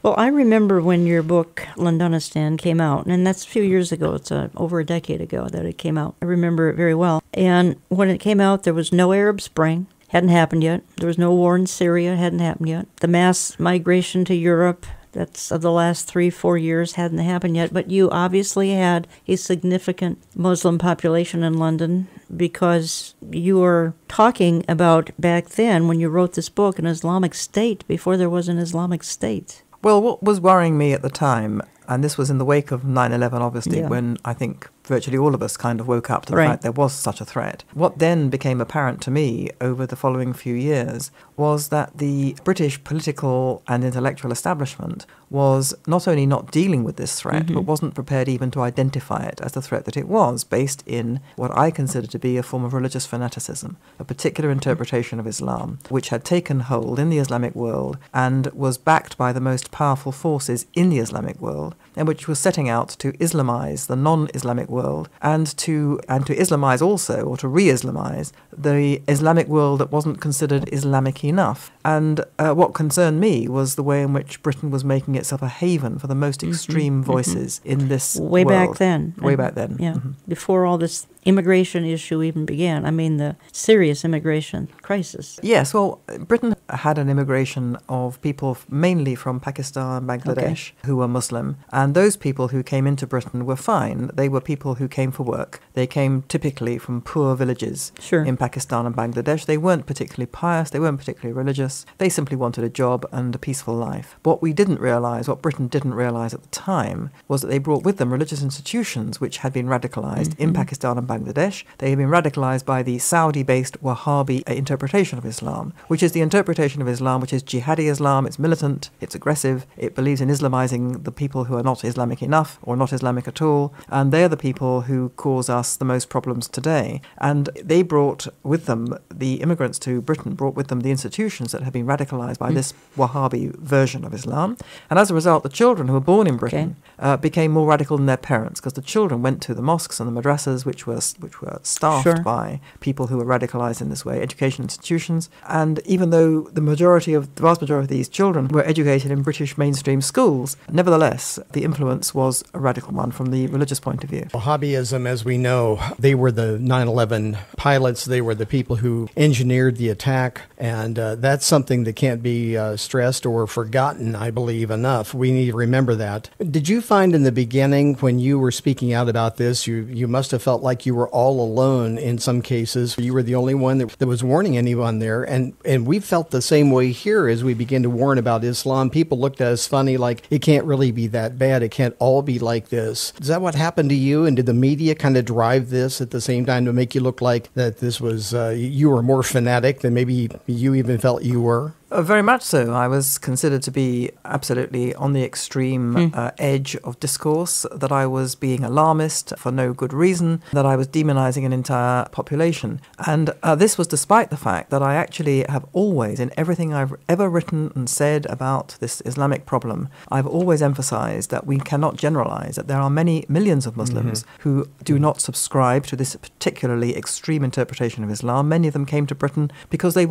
Well, I remember when your book, Londonistan, came out, and that's a few years ago. It's over a decade ago that it came out. I remember it very well. And when it came out, there was no Arab Spring. Hadn't happened yet. There was no war in Syria. Hadn't happened yet. The mass migration to Europe, that's of the last 3-4 years, hadn't happened yet. But you obviously had a significant Muslim population in London because you were talking about back then when you wrote this book, an Islamic State, before there was an Islamic State. Well, what was worrying me at the time, and this was in the wake of 9/11, obviously, Yeah. when I think virtually all of us kind of woke up to the Right. fact there was such a threat. What then became apparent to me over the following few years was that the British political and intellectual establishment was not only not dealing with this threat, but wasn't prepared even to identify it as the threat that it was, based in what I consider to be a form of religious fanaticism, a particular interpretation of Islam, which had taken hold in the Islamic world and was backed by the most powerful forces in the Islamic world, and which was setting out to Islamize the non-Islamic world and to Islamize also, or to re-Islamize, the Islamic world that wasn't considered Islamic enough. And what concerned me was the way in which Britain was making itself a haven for the most extreme voices in this Way world. back then. Way back then. Yeah, before all this immigration issue even began. I mean, the serious immigration crisis. Yes, well, Britain had an immigration of people mainly from Pakistan, Bangladesh, who were Muslim. And those people who came into Britain were fine. They were people who came for work. They came typically from poor villages Sure. in Pakistan and Bangladesh. They weren't particularly pious. They weren't particularly religious. They simply wanted a job and a peaceful life. What we didn't realize, what Britain didn't realize at the time, was that they brought with them religious institutions which had been radicalized in Pakistan and Bangladesh. They had been radicalized by the Saudi-based Wahhabi interpretation of Islam, which is the interpretation of Islam which is jihadi Islam. It's militant, it's aggressive, it believes in Islamizing the people who are not Islamic enough or not Islamic at all, and they're the people who cause us the most problems today. And they brought with them, the immigrants to Britain brought with them the institutions that had been radicalized by this Wahhabi version of Islam. And as a result, the children who were born in Britain became more radical than their parents, because the children went to the mosques and the madrasas, which were staffed Sure. by people who were radicalized in this way, education institutions. And even though the vast majority of these children were educated in British mainstream schools, nevertheless, the influence was a radical one from the religious point of view. Wahhabism, as we know, they were the 9/11 pilots. They were the people who engineered the attack. And that's something that can't be stressed or forgotten, I believe, enough. We need to remember that. Did you find in the beginning, when you were speaking out about this, you must have felt like you were all alone in some cases? You were the only one that was warning anyone there. And we felt the same way here as we began to warn about Islam. People looked at us funny, like, it can't really be that bad. It can't all be like this. Is that what happened to you? And did the media kind of drive this at the same time to make you look like that this was, you were more fanatic than maybe you even felt you were? Very much so. I was considered to be absolutely on the extreme edge of discourse, that I was being alarmist for no good reason, that I was demonizing an entire population. And this was despite the fact that I actually have always, in everything I've ever written and said about this Islamic problem, I've always emphasized that we cannot generalize, that there are many millions of Muslims who do not subscribe to this particularly extreme interpretation of Islam. Many of them came to Britain because they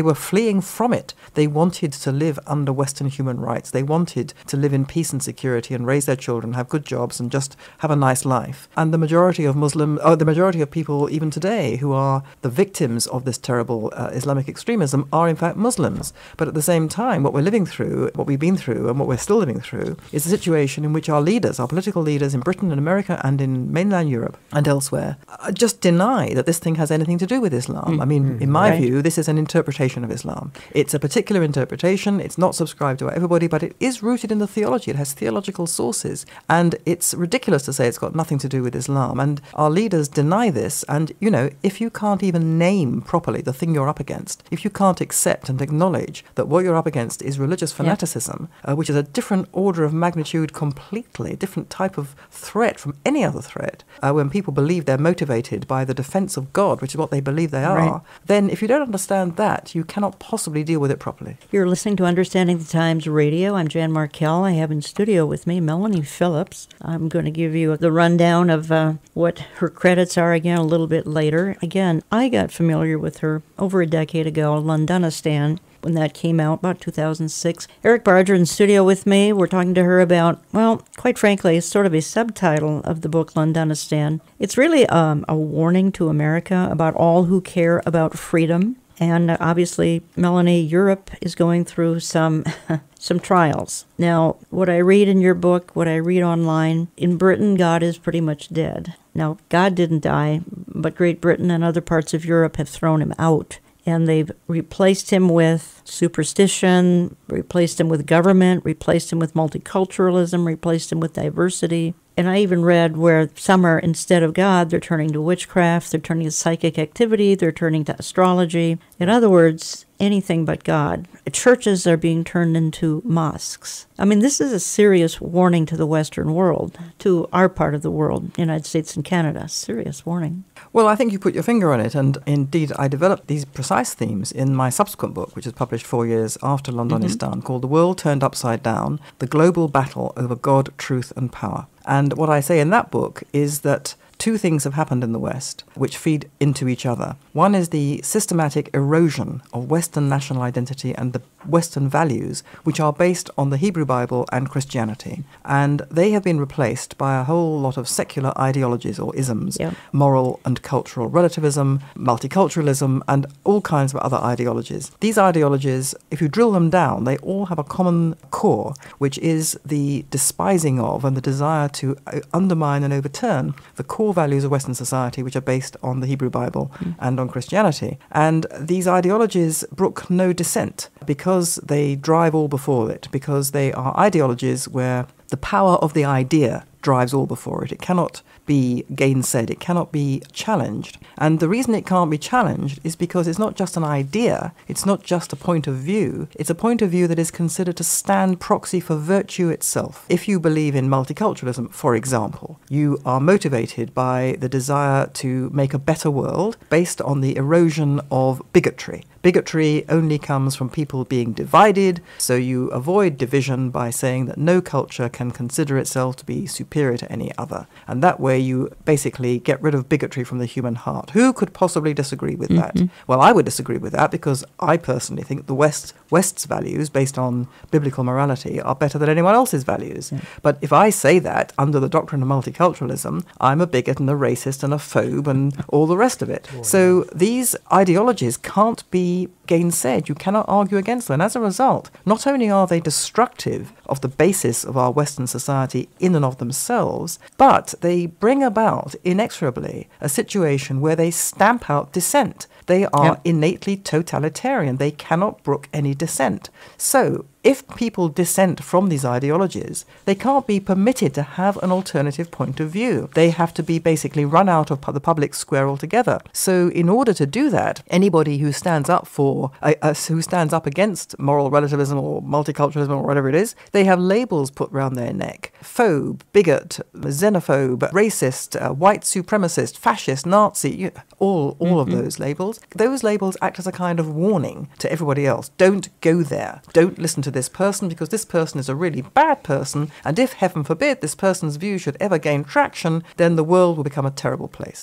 were fleeing from it. They wanted to live under Western human rights. They wanted to live in peace and security and raise their children, have good jobs, and just have a nice life. And the majority of people even today who are the victims of this terrible Islamic extremism are in fact Muslims. But at the same time, what we've been through, and what we're still living through, is a situation in which our leaders, our political leaders in Britain and America and in mainland Europe and elsewhere, just deny that this thing has anything to do with Islam. I mean, in my view, this is an interpretation of Islam. It's a particular interpretation. It's not subscribed to by everybody, but it is rooted in the theology. It has theological sources. And it's ridiculous to say it's got nothing to do with Islam. And our leaders deny this. And, you know, if you can't even name properly the thing you're up against, if you can't accept and acknowledge that what you're up against is religious fanaticism, which is a different order of magnitude completely, a different type of threat from any other threat, when people believe they're motivated by the defense of God, which is what they believe they are, then if you don't understand that, you cannot possibly deal with it properly. You're listening to Understanding the Times Radio. I'm Jan Markell. I have in studio with me Melanie Phillips. I'm going to give you the rundown of what her credits are again a little bit later. Again, I got familiar with her over a decade ago, Londonistan. when that came out, about 2006. Eric Barger in studio with me. We're talking to her about, well, quite frankly, it's sort of a subtitle of the book, Londonistan. It's really a warning to America about all who care about freedom. And obviously, Melanie, Europe is going through some trials. Now, what I read in your book, what I read online, in Britain, God is pretty much dead. Now, God didn't die, but Great Britain and other parts of Europe have thrown him out. And they've replaced him with superstition, replaced him with government, replaced him with multiculturalism, replaced him with diversity. And I even read where some are, instead of God, they're turning to witchcraft, they're turning to psychic activity, they're turning to astrology. In other words, anything but God. Churches are being turned into mosques. I mean, this is a serious warning to the Western world, to our part of the world, United States and Canada. Serious warning. Well, I think you put your finger on it, and indeed I developed these precise themes in my subsequent book, which was published 4 years after Londonistan, called The World Turned Upside Down, The Global Battle Over God, Truth and Power. And what I say in that book is that two things have happened in the West which feed into each other. One is the systematic erosion of Western national identity and the Western values, which are based on the Hebrew Bible and Christianity. And they have been replaced by a whole lot of secular ideologies or isms, moral and cultural relativism, multiculturalism, and all kinds of other ideologies. These ideologies, if you drill them down, they all have a common core, which is the despising of and the desire to undermine and overturn the core values of Western society, which are based on the Hebrew Bible and on Christianity. And these ideologies brook no dissent because they drive all before it, because they are ideologies where the power of the idea drives all before it. It cannot be gainsaid. It cannot be challenged. And the reason it can't be challenged is because it's not just an idea. It's not just a point of view. It's a point of view that is considered to stand proxy for virtue itself. If you believe in multiculturalism, for example, you are motivated by the desire to make a better world based on the erosion of bigotry. Bigotry only comes from people being divided, so you avoid division by saying that no culture can consider itself to be superior to any other. And that way you basically get rid of bigotry from the human heart. Who could possibly disagree with that? Well, I would disagree with that because I personally think the West's values, based on biblical morality, are better than anyone else's values. But if I say that under the doctrine of multiculturalism, I'm a bigot and a racist and a phobe and all the rest of it. So these ideologies can't be gainsaid. You cannot argue against them. And as a result, not only are they destructive of the basis of our Western society in and of themselves, but they bring about inexorably a situation where they stamp out dissent. They are innately totalitarian. They cannot brook any dissent. So if people dissent from these ideologies, they can't be permitted to have an alternative point of view. They have to be basically run out of the public square altogether. So in order to do that, anybody who stands up against moral relativism or multiculturalism or whatever it is, they have labels put round their neck. Phobe, bigot, xenophobe, racist, white supremacist, fascist, Nazi, all of those labels. Those labels act as a kind of warning to everybody else. Don't go there. Don't listen to this person because this person is a really bad person, and if, heaven forbid, this person's view should ever gain traction, then the world will become a terrible place.